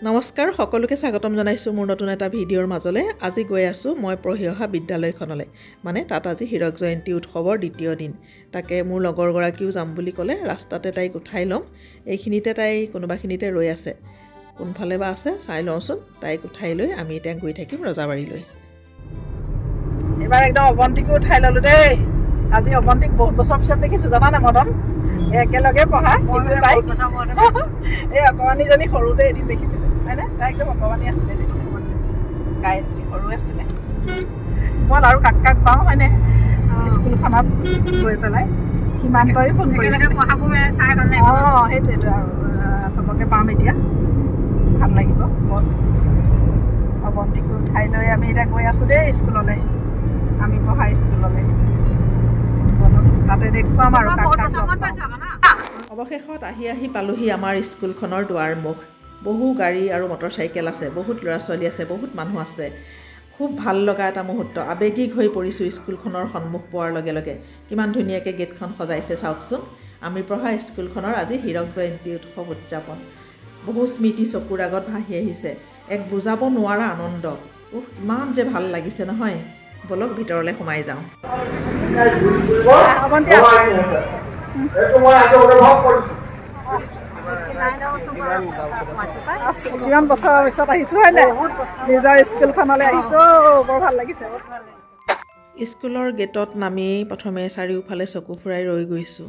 নমস্কাৰ সকলোকে স্বাগতম জনাইছোঁ মোৰ নতুন এটা ভিডিঅ'ৰ মাজলৈ। আজি গৈ আছোঁ মই পঢ়ি অহা বিদ্যালয়খনলৈ, মানে তাত আজি হীৰক জয়ন্তী উৎসৱৰ দ্বিতীয় দিন। তাকে মোৰ লগৰগৰাকীও যাম বুলি ক'লে, ৰাস্তাতে তাইক উঠাই ল'ম। এইখিনিতে তাই কোনোবাখিনিতে ৰৈ আছে, কোনফালে বা আছে চাই লওঁচোন। তাইক উঠাই লৈ আমি এতিয়া গৈ থাকিম ৰজাবাৰীলৈ। এইবাৰ একদম অৱন্তীকো উঠাই ল'লোঁ দেই। আজি অৱন্তীক বহুত বছৰ পিছত দেখিছোঁ, জানানে মদন? একেলগে পঢ়া, কিন্তু তাইক এই অকণমানিজনী সৰুতে এদিন দেখিছিলোঁ, হয়নে? তাই একদম অকণমানি আছিলে, গায়ত্ৰী সৰু আছিলে। মই আৰু কাক কাক পাওঁ, হয়নে? স্কুলখনত গৈ পেলাই সীমান্তই ফোন কৰিছিলে। অঁ, সেইটোৱেতো আৰু চবকে পাম এতিয়া, ভাল লাগিব বৰ। অৱন্তীকো উঠাই লৈ আমি এতিয়া গৈ আছোঁ দেই স্কুললৈ, আমি পঢ়া স্কুললৈ। তাতে দেখুৱাম আৰু অৱশেষত আহি পালোহি আমাৰ স্কুলখনৰ দুৱাৰমুখ। বহু গাড়ী আৰু মটৰ চাইকেল আছে, বহুত ল'ৰা ছোৱালী আছে, বহুত মানুহ আছে। খুব ভাল লগা এটা মুহূৰ্ত, আৱেগিক হৈ পৰিছোঁ স্কুলখনৰ সন্মুখ পোৱাৰ লগে লগে। কিমান ধুনীয়াকৈ গেটখন সজাইছে চাওকচোন। আমি পঢ়া স্কুলখনৰ আজি হীৰক জয়ন্তী উৎসৱ উদযাপন। বহু স্মৃতি চকুৰ আগত ভাহি আহিছে, এক বুজাব নোৱাৰা আনন্দ। ইমান যে ভাল লাগিছে নহয়। বলক ভিতৰলৈ সোমাই যাওঁ। কিমান বছৰৰ পিছত আহিছোঁ, হয় নাই? নিজৰ স্কুলখনলৈ আহিছোঁ, বৰ ভাল লাগিছে। স্কুলৰ গেটত নামি প্ৰথমে চাৰিওফালে চকু ফুৰাই ৰৈ গৈছোঁ।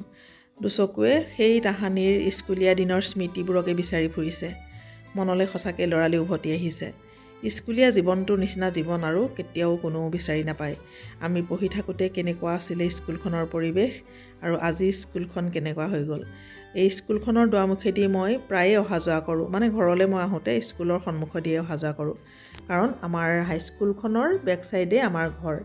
দুচকুৱে সেই তাহানিৰ স্কুলীয়া দিনৰ স্মৃতিবোৰকে বিচাৰি ফুৰিছে। মনলৈ সঁচাকৈ লৰালি উভতি আহিছে। স্কুলীয়া জীৱনটোৰ নিচিনা জীৱন আৰু কেতিয়াও কোনো বিচাৰি নাপায়। আমি পঢ়ি থাকোঁতে কেনেকুৱা আছিলে স্কুলখনৰ পৰিৱেশ, আৰু আজি স্কুলখন কেনেকুৱা হৈ গ'ল। এই স্কুলখনৰ দুৱাৰমুখেদি মই প্ৰায়ে অহা যোৱা কৰোঁ, মানে ঘৰলৈ মই আহোঁতে স্কুলৰ সন্মুখেদিয়ে অহা যোৱা কৰোঁ। কাৰণ আমাৰ হাইস্কুলখনৰ বেক চাইডে আমাৰ ঘৰ,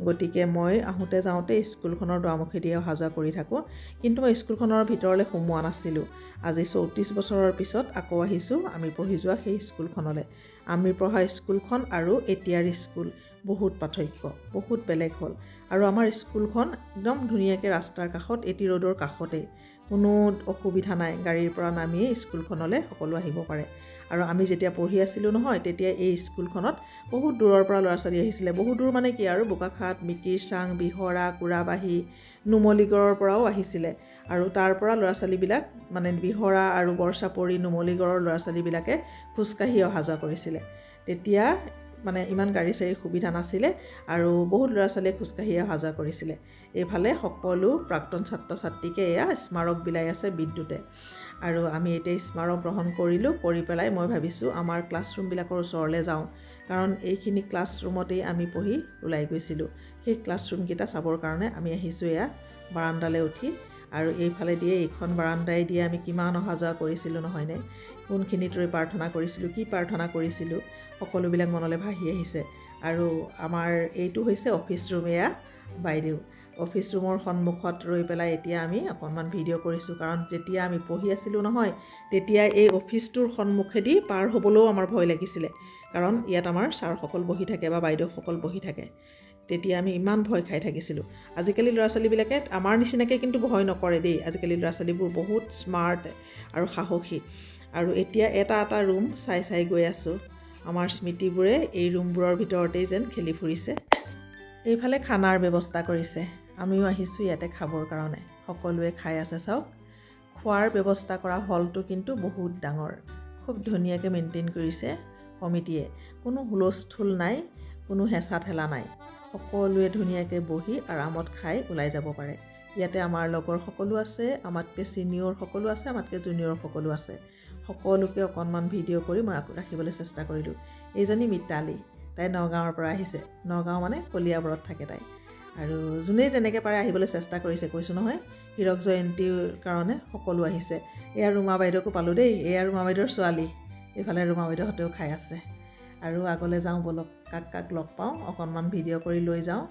গতিকে মই আহোঁতে যাওঁতে স্কুলখনৰ দুৱাৰমুখেদিয়ে অহা যোৱা কৰি থাকোঁ। কিন্তু মই স্কুলখনৰ ভিতৰলৈ সোমোৱা নাছিলোঁ। আজি 34 বছৰৰ পিছত আকৌ আহিছোঁ আমি পঢ়ি যোৱা সেই স্কুলখনলৈ। আমি পঢ়া স্কুলখন আৰু এতিয়াৰ স্কুল বহুত পাৰ্থক্য, বহুত বেলেগ হ'ল। আৰু আমাৰ স্কুলখন একদম ধুনীয়াকৈ ৰাস্তাৰ কাষত, এটি ৰোডৰ কাষতেই। কোনো অসুবিধা নাই, গাড়ীৰ পৰা নামিয়ে স্কুলখনলৈ সকলো আহিব পাৰে। আৰু আমি যেতিয়া পঢ়ি আছিলোঁ নহয়, তেতিয়া এই স্কুলখনত বহুত দূৰৰ পৰা ল'ৰা ছোৱালী আহিছিলে। বহুত দূৰ মানে কি আৰু, বোকাখাট, মিকিৰ চাং, বিহৰা, কুৰাবাহী, নুমলীগড়ৰ পৰাও আহিছিলে। আৰু তাৰ পৰা ল'ৰা ছোৱালীবিলাক মানে বিহৰা আৰু বৰচাপৰি, নুমলীগড়ৰ ল'ৰা ছোৱালীবিলাকে খোজকাঢ়ি অহা যোৱা কৰিছিলে। তেতিয়া মানে ইমান গাড়ী চাড়ীৰ সুবিধা নাছিলে, আৰু বহুত ল'ৰা ছোৱালীয়ে খোজকাঢ়ি অহা যোৱা কৰিছিলে। এইফালে সকলো প্ৰাক্তন ছাত্ৰ ছাত্ৰীকে এয়া স্মাৰক বিলাই আছে বিদ্যুতে। আৰু আমি এতিয়া স্মাৰক গ্ৰহণ কৰিলোঁ, কৰি পেলাই মই ভাবিছোঁ আমাৰ ক্লাছৰুমবিলাকৰ ওচৰলৈ যাওঁ। কাৰণ এইখিনি ক্লাছৰুমতেই আমি পঢ়ি ওলাই গৈছিলোঁ। সেই ক্লাছৰুমকেইটা চাবৰ কাৰণে আমি আহিছোঁ এয়া বাৰাণ্ডালৈ উঠি। আৰু এইফালে দিয়ে, এইখন বাৰাণ্ডাই দিয়ে আমি কিমান অহা যোৱা কৰিছিলোঁ নহয়নে? কোনখিনিত ৰৈ প্ৰাৰ্থনা কৰিছিলোঁ, কি প্ৰাৰ্থনা কৰিছিলোঁ, সকলোবিলাক মনলৈ ভাহি আহিছে। আৰু আমাৰ এইটো হৈছে অফিচ ৰুম। এয়া বাইদেউ অফিচ ৰুমৰ সন্মুখত ৰৈ পেলাই এতিয়া আমি অকণমান ভিডিঅ' কৰিছোঁ। কাৰণ যেতিয়া আমি পঢ়ি আছিলোঁ নহয়, তেতিয়া এই অফিচটোৰ সন্মুখেদি পাৰ হ'বলৈও আমাৰ ভয় লাগিছিলে। কাৰণ ইয়াত আমাৰ ছাৰসকল বহি থাকে বা বাইদেউসকল বহি থাকে। তেতিয়া আমি ইমান ভয় খাই থাকিছিলোঁ। আজিকালি ল'ৰা ছোৱালীবিলাকে আমাৰ নিচিনাকৈ কিন্তু ভয় নকৰে দেই। আজিকালি ল'ৰা ছোৱালীবোৰ বহুত স্মাৰ্ট আৰু সাহসী। আৰু এতিয়া এটা এটা ৰুম চাই চাই গৈ আছোঁ। আমাৰ স্মৃতিবোৰে এই ৰুমবোৰৰ ভিতৰতেই যেন খেলি ফুৰিছে। এইফালে খানাৰ ব্যৱস্থা কৰিছে, আমিও আহিছোঁ ইয়াতে খাবৰ কাৰণে। সকলোৱে খাই আছে চাওক। খোৱাৰ ব্যৱস্থা কৰা হলটো কিন্তু বহুত ডাঙৰ, খুব ধুনীয়াকৈ মেইনটেইন কৰিছে কমিটিয়ে। কোনো হুলস্থুল নাই, কোনো হেঁচা ঠেলা নাই। সকলোৱে ধুনীয়াকৈ বহি আৰামত খাই ওলাই যাব পাৰে। ইয়াতে আমাৰ লগৰ সকলো আছে, আমাতকৈ ছিনিয়ৰ সকলো আছে, আমাতকৈ জুনিয়ৰ সকলো আছে। সকলোকে অকণমান ভিডিঅ' কৰি মই ৰাখিবলৈ চেষ্টা কৰিলোঁ। এইজনী মিতালী, তাই নগাঁৱৰ পৰা আহিছে। নগাঁও মানে কলিয়াবৰত থাকে তাই। আৰু যোনেই যেনেকৈ পাৰে আহিবলৈ চেষ্টা কৰিছে, কৈছোঁ নহয়। হীৰক জয়ন্তীৰ কাৰণে সকলো আহিছে। এয়া ৰুমা বাইদেউকো পালোঁ দেই, এয়া ৰুমা বাইদেউৰ ছোৱালী। এইফালে ৰুমা বাইদেউহঁতেও খাই আছে। আৰু আগলৈ যাওঁ বলক, কাক কাক লগ পাওঁ অকণমান ভিডিঅ' কৰি লৈ যাওঁ।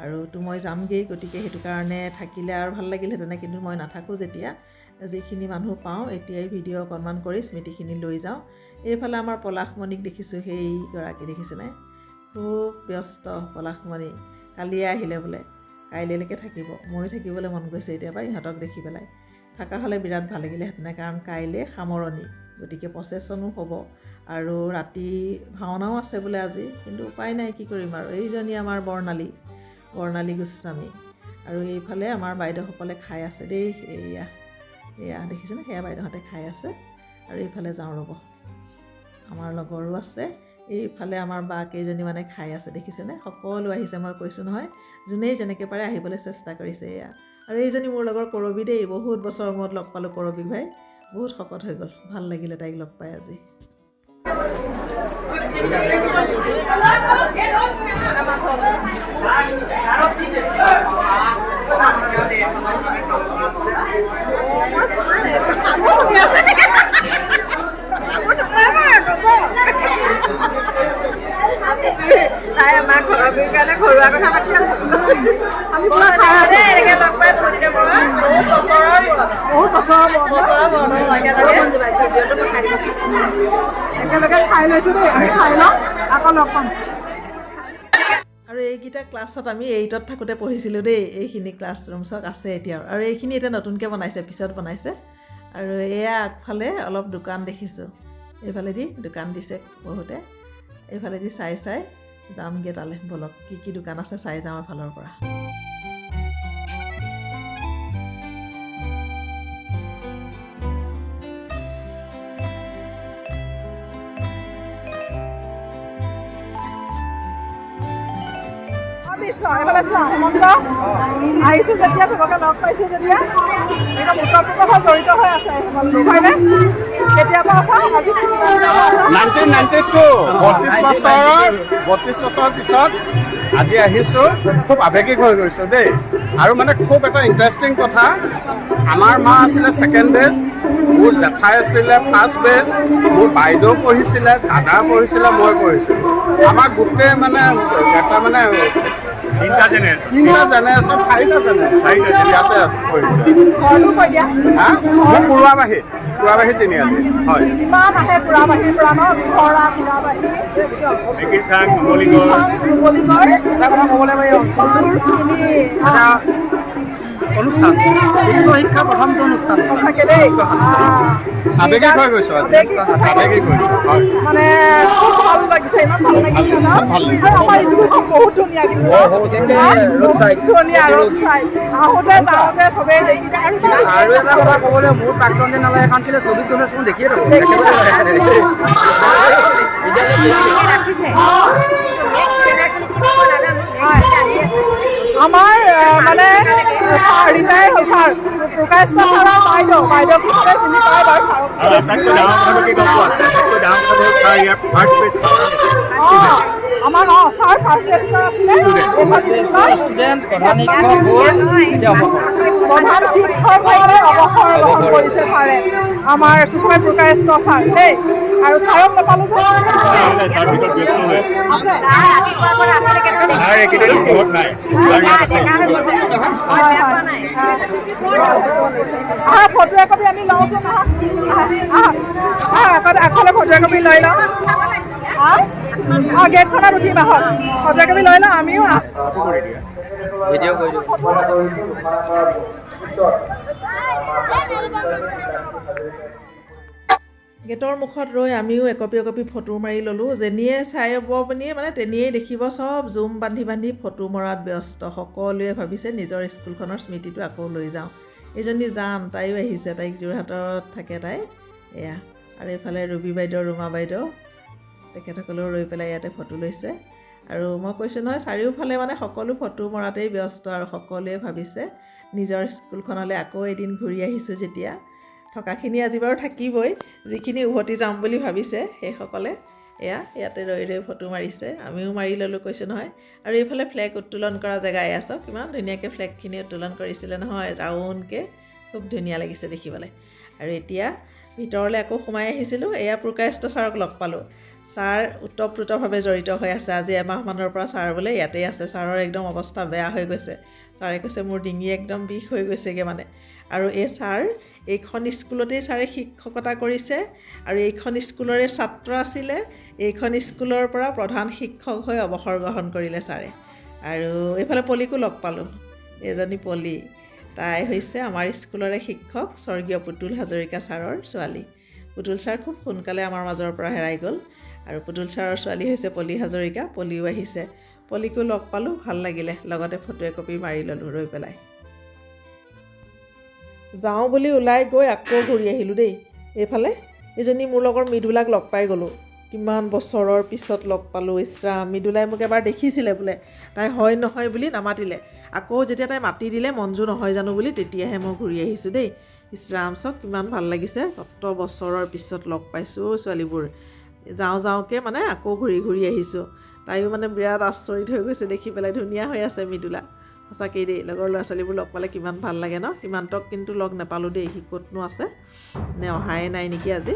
আৰুতো মই যামগৈ, গতিকে সেইটো কাৰণে থাকিলে আৰু ভাল লাগিলহেঁতেনে, কিন্তু মই নাথাকোঁ যেতিয়া। যিখিনি মানুহ পাওঁ এতিয়াই ভিডিঅ' অকণমান কৰি স্মৃতিখিনি লৈ যাওঁ। এইফালে আমাৰ পলাশমণিক দেখিছোঁ, সেইগৰাকী দেখিছেনে? খুব ব্যস্ত পলাশমণি। কালিয়ে আহিলে বোলে, কাইলৈলৈকে থাকিব। ময়ো থাকিবলৈ মন গৈছে এতিয়া পৰা ইহঁতক দেখি পেলাই। থকা হ'লে বিৰাট ভাল লাগিলেহেঁতেনে, কাৰণ কাইলৈ সামৰণি, গতিকে প্ৰচেছনো হ'ব আৰু ৰাতি ভাওনাও আছে বোলে আজি, কিন্তু উপায় নাই, কি কৰিম আৰু। এইজনী আমাৰ বৰ্ণালী গোস্বামী। আৰু এইফালে আমাৰ বাইদেউসকলে খাই আছে দেই, এয়া দেখিছেনে, সেয়া বাইদেউহঁতে খাই আছে। আৰু এইফালে যাওঁ ৰ'ব, আমাৰ লগৰো আছে, এইফালে আমাৰ বা কেইজনী মানে খাই আছে, দেখিছেনে, সকলো আহিছে। মই কৈছোঁ নহয়, যোনেই যেনেকৈ পাৰে আহিবলৈ চেষ্টা কৰিছে। এয়া আৰু এইজনী মোৰ লগৰ কৰবী দেই, বহুত বছৰৰ মূৰত লগ পালোঁ কৰবী ভাই, বহুত শকত হৈ গ'ল, ভাল লাগিলে তাইক লগ পাই আজি। তাই আমাক ঘৰৰ কাৰণে ঘৰুৱা কথা পাতি আছো। আমি পুৰা খাই আছে এনেকৈ লগ পাই বহুত বছৰৰ একেলগে খাই লৈছোঁ দেই, আমি খাই লওঁ আকৌ লগ পাম। আৰু এইকেইটা ক্লাছত আমি 8ত থাকোঁতে পঢ়িছিলোঁ দেই, এইখিনি ক্লাছৰুম চক আছে এতিয়াও। আৰু এইখিনি এতিয়া নতুনকৈ বনাইছে, পিছত বনাইছে। আৰু এয়া আগফালে অলপ দোকান দেখিছোঁ, এইফালেদি দোকান দিছে বহুতে, এইফালেদি চাই যামগৈ তালৈ, বলক কি দোকান আছে চাই যাওঁ এফালৰ পৰা। এইফালে চোৱা, হেমন্ত আহিছোঁ যেতিয়া, চবকে লগ পাইছোঁ যেতিয়া, একদম ওতঃপ্ৰোতভাৱে জড়িত হৈ আছে হেমন্ত, হয়নে? কেতিয়াবা আছা? 1992 32 বছৰৰ পিছত আজি আহিছোঁ, খুব আৱেগিক হৈ গৈছোঁ দেই। আৰু মানে খুব এটা ইণ্টাৰেষ্টিং কথা, আমাৰ মা আছিলে ছেকেণ্ড বেষ্ট, মোৰ জেঠাই আছিলে ফাৰ্ষ্ট বেষ্ট, মোৰ বাইদেউ পঢ়িছিলে, দাদা পঢ়িছিলে, মই পঢ়িছিলোঁ। আমাৰ গোটেই মানে এটা মানে 3টা জেনেৰেশ্যন 4টা জেনেৰেশ্যন ইয়াতে আছে পঢ়িছে। মোৰ পুৰুৱাবাহী তিনিআলি। হয়, অনুষ্ঠান উচ্চ শিক্ষা প্ৰথমটো অনুষ্ঠান আৱেগিক হৈ গৈছোঁ, আৱেগিক হৈছোঁ। হয়, মানে খুব ভাল লাগিছে, ইমান ভাল লাগিছে। আমাৰ স্কুলখন বহুত ধুনীয়া, কিন্তু ধুনীয়া ৰোড চাইড আহোঁতে যাওঁতে চবেই দেখি যায়। আৰু এটা কথা ক'বলৈ, মোৰ প্ৰাক্তন যে নালাগে, কাৰণ কেলৈ 24 ঘণ্টা চোন দেখিয়ে থাকোঁ। আমাৰ মানে ৰিটায়াৰ হ'ল ছাৰ, প্ৰকাশ ছাৰৰ বাইদেউ পিছতে চিনি পায় বাৰু ছাৰক। আমাৰ ছাৰ ফাৰ্ষ্ট টেষ্টাৰ আছিলে, প্ৰধান শিক্ষক ভাৱে অৱসৰ গ্ৰহণ কৰিছে ছাৰে, আমাৰ সুস্মিত প্ৰকাশ ছাৰ দেই। আৰু ছাৰক নাপালোঁ যে ফটো একপি আমি লওঁ যে আগফালে ফটো একপি লৈ লওঁ। গেটখনত উঠিম, আহক ফটো একপি লৈ লওঁ, আমিও ভিডিঅ' কৰি দিওঁ। গেটৰ মুখত ৰৈ আমিও একপি ফটো মাৰি ল'লোঁ। যেনিয়ে চাই পিনি মানে তেনিয়েই দেখিব, চব জুম বান্ধি ফটো মৰাত ব্যস্ত। সকলোৱে ভাবিছে নিজৰ স্কুলখনৰ স্মৃতিটো আকৌ লৈ যাওঁ। এইজনী জান, তাইও আহিছে, তাইক যোৰহাটত থাকে তাই। এয়া আৰু এইফালে ৰুবি বাইদেউ, ৰুমা বাইদেউ, তেখেতসকলেও ৰৈ পেলাই ইয়াতে ফটো লৈছে। আৰু মই কৈছোঁ নহয়, চাৰিওফালে মানে সকলো ফটো মৰাতেই ব্যস্ত, আৰু সকলোৱে ভাবিছে নিজৰ স্কুলখনলৈ আকৌ এদিন ঘূৰি আহিছোঁ যেতিয়া। থকাখিনি আজি বাৰু থাকিবই, যিখিনি উভতি যাম বুলি ভাবিছে সেইসকলে ইয়াতে ৰৈ ফটো মাৰিছে, আমিও মাৰি ল'লোঁ, কৈছোঁ নহয়। আৰু এইফালে ফ্লেগ উত্তোলন কৰা জেগা, এয়া চাওক কিমান ধুনীয়াকৈ ফ্লেগখিনি উত্তোলন কৰিছিলে নহয়, ৰাউণ্ডকৈ, খুব ধুনীয়া লাগিছে দেখিবলৈ। আৰু এতিয়া ভিতৰলৈ আকৌ সোমাই আহিছিলোঁ, এয়া প্ৰকাশ ছাৰক লগ পালোঁ। ছাৰ ওতঃপ্ৰোতভাৱে জড়িত হৈ আছে, আজি এমাহমানৰ পৰা ছাৰ বোলে ইয়াতেই আছে। ছাৰৰ একদম অৱস্থা বেয়া হৈ গৈছে, ছাৰে কৈছে মোৰ ডিঙি একদম বিষ হৈ গৈছেগৈ মানে। আৰু ছাৰ এইখন স্কুলতেই ছাৰে শিক্ষকতা কৰিছে, আৰু এইখন স্কুলৰে ছাত্ৰ আছিলে। এইখন স্কুলৰ পৰা প্ৰধান শিক্ষক হৈ অৱসৰ গ্ৰহণ কৰিলে ছাৰে। আৰু এইফালে পলিকো লগ পালোঁ, এজনী পলি, তাই হৈছে আমাৰ স্কুলৰে শিক্ষক, স্বৰ্গীয় পুতুল হাজৰিকা ছাৰৰ ছোৱালী। পুতুল ছাৰ খুব সোনকালে আমাৰ মাজৰ পৰা হেৰাই গ'ল আৰু পুতুল ছাৰৰ ছোৱালী হৈছে পলি হাজৰিকা পলিও আহিছে পলিকো লগ পালোঁ ভাল লাগিলে লগতে ফটো একপি মাৰি ল'লোঁ ৰৈ পেলাই যাওঁ বুলি ওলাই গৈ আকৌ ঘূৰি আহিলোঁ দেই এইফালে এইজনী মোৰ লগৰ মৃদুলাক লগ পাই গ'লোঁ কিমান বছৰৰ পিছত লগ পালোঁ ইছৰাম মৃদুলাই মোক এবাৰ দেখিছিলে বোলে তাই হয় নহয় বুলি নামাতিলে আকৌ যেতিয়া তাই মাতি দিলে মঞ্জু নহয় জানো বুলি তেতিয়াহে মই ঘূৰি আহিছোঁ দেই ইছৰাম চক কিমান ভাল লাগিছে কত বছৰৰ পিছত লগ পাইছোঁ ছোৱালীবোৰ যাওঁকৈ মানে আকৌ ঘূৰি ঘূৰি আহিছোঁ তাইও মানে বিৰাট আচৰিত হৈ গৈছে দেখি পেলাই ধুনীয়া হৈ আছে মৃদুলা সঁচাকেই দেই লগৰ ল'ৰা ছোৱালীবোৰ লগ পালে কিমান ভাল লাগে ন সীমান্তক কিন্তু লগ নাপালোঁ দেই সি ক'তনো আছে নে অহাই নাই নেকি আজি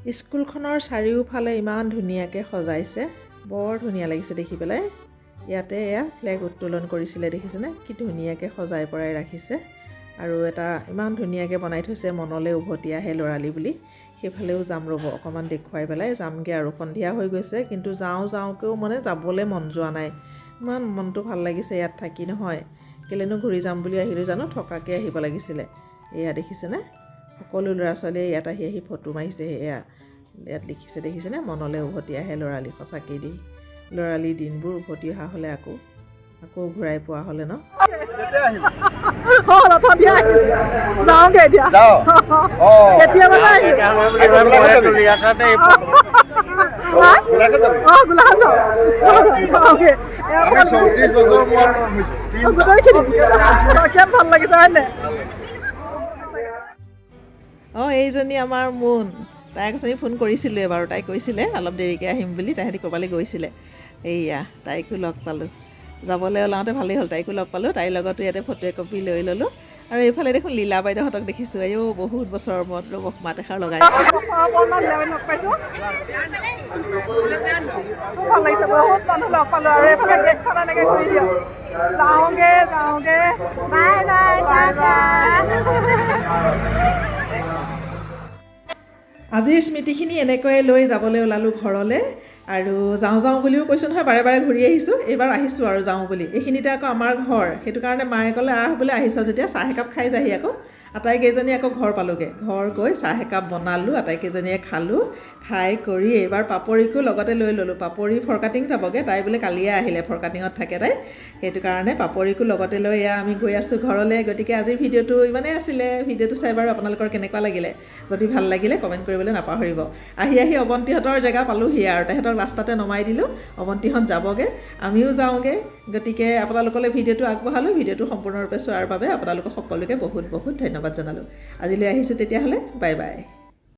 স্কুলখনৰ চাৰিওফালে ইমান ধুনীয়াকৈ সজাইছে বৰ ধুনীয়া লাগিছে দেখি পেলাই ইয়াতে এয়া ফ্লেগ উত্তোলন কৰিছিলে দেখিছেনে কি ধুনীয়াকৈ সজাই পৰাই ৰাখিছে আৰু এটা ইমান ধুনীয়াকৈ বনাই থৈছে মনলৈ উভতি আহে ল'ৰালি বুলি সেইফালেও যাম ৰ'ব অকণমান দেখুৱাই পেলাই যামগৈ আৰু সন্ধিয়া হৈ গৈছে কিন্তু যাওঁকৈও মানে যাবলৈ মন যোৱা নাই ইমান মনটো ভাল লাগিছে ইয়াত থাকি নহয় কেলেনো ঘূৰি যাম বুলি আহিলোঁ জানো থকাকৈ আহিব লাগিছিলে এয়া দেখিছেনে সকলো ল'ৰা ছোৱালীয়ে ইয়াত আহি ফটো মাৰিছে এয়া ইয়াত লিখিছে দেখিছেনে মনলৈ উভতি আহে ল'ৰালি সঁচাকেই দেই ল'ৰালিৰ দিনবোৰ উভতি অহা হ'লে আকৌ ঘূৰাই পোৱা হ'লে ন যাওঁগে এতিয়া এতিয়া মানে গোলাঘাট যাওঁগে গোটেইখিনি ভাল লাগিছে হয়নে এইজনী আমাৰ মোন তাইক অথনি ফোন কৰিছিলোঁ এবাৰ তাই কৈছিলে অলপ দেৰিকৈ আহিম বুলি তাইহঁতি ক'ৰবালৈ গৈছিলে এইয়া তাইকো লগ পালোঁ যাবলৈ ওলাওঁতে ভালেই হ'ল তাইকো লগ পালোঁ তাইৰ লগতো ইয়াতে ফটো একপি লৈ ল'লোঁ আৰু এইফালে দেখোন লীলা বাইদেউহঁতক দেখিছোঁ বহুত বছৰৰ মূৰত ৰ'ব মাত এষাৰ লগাই ভাল লাগিছে বহুত মানুহ লগ পালোঁ আৰু এইফালে গেটখন এনেকৈ ঘূৰি দিয়ক যাওঁগে বাই বাই আজিৰ স্মৃতিখিনি এনেকৈয়ে লৈ যাবলৈ ওলালোঁ ঘৰলৈ আৰু যাওঁ বুলিও কৈছোঁ নহয় বাৰে বাৰে ঘূৰি আহিছোঁ এইবাৰ আহিছোঁ আৰু যাওঁ বুলি এইখিনিতে আকৌ আমাৰ ঘৰ সেইটো কাৰণে মায়ে ক'লে বোলে আহিছ যেতিয়া চাহ একাপ খাই যাহি আকৌ আটাইকেইজনী আকৌ ঘৰ পালোঁগৈ ঘৰ গৈ চাহ একাপ বনালোঁ আটাইকেইজনীয়ে খালোঁ খাই কৰি এইবাৰ পাপৰিকো লগতে লৈ ল'লোঁ পাপৰি ফৰকাটিং যাবগৈ তাই বোলে কালিয়ে আহিলে ফৰকাটিঙত থাকে তাই সেইটো কাৰণে পাপৰিকো লগতে লৈ আমি গৈ আছোঁ ঘৰলৈ গতিকে আজিৰ ভিডিঅ'টো ইমানেই আছিলে ভিডিঅ'টো চাই বাৰু আপোনালোকৰ কেনেকুৱা লাগিলে যদি ভাল লাগিলে কমেণ্ট কৰিবলৈ নাপাহৰিব আহি অৱন্তীহঁতৰ জেগা পালোঁহি আৰু তাহাঁতক ৰাস্তাতে নমাই দিলোঁ অৱন্তীহঁত যাবগৈ আমিও যাওঁগৈ গতিকে আপোনালোকলৈ ভিডিঅ'টো আগবঢ়ালোঁ ভিডিঅ'টো সম্পূৰ্ণৰূপে চোৱাৰ বাবে আপোনালোকক সকলোকে বহুত বহুত ধন্যবাদ জনালোঁ আজিলৈ আহিছোঁ তেতিয়াহ'লে বাই বাই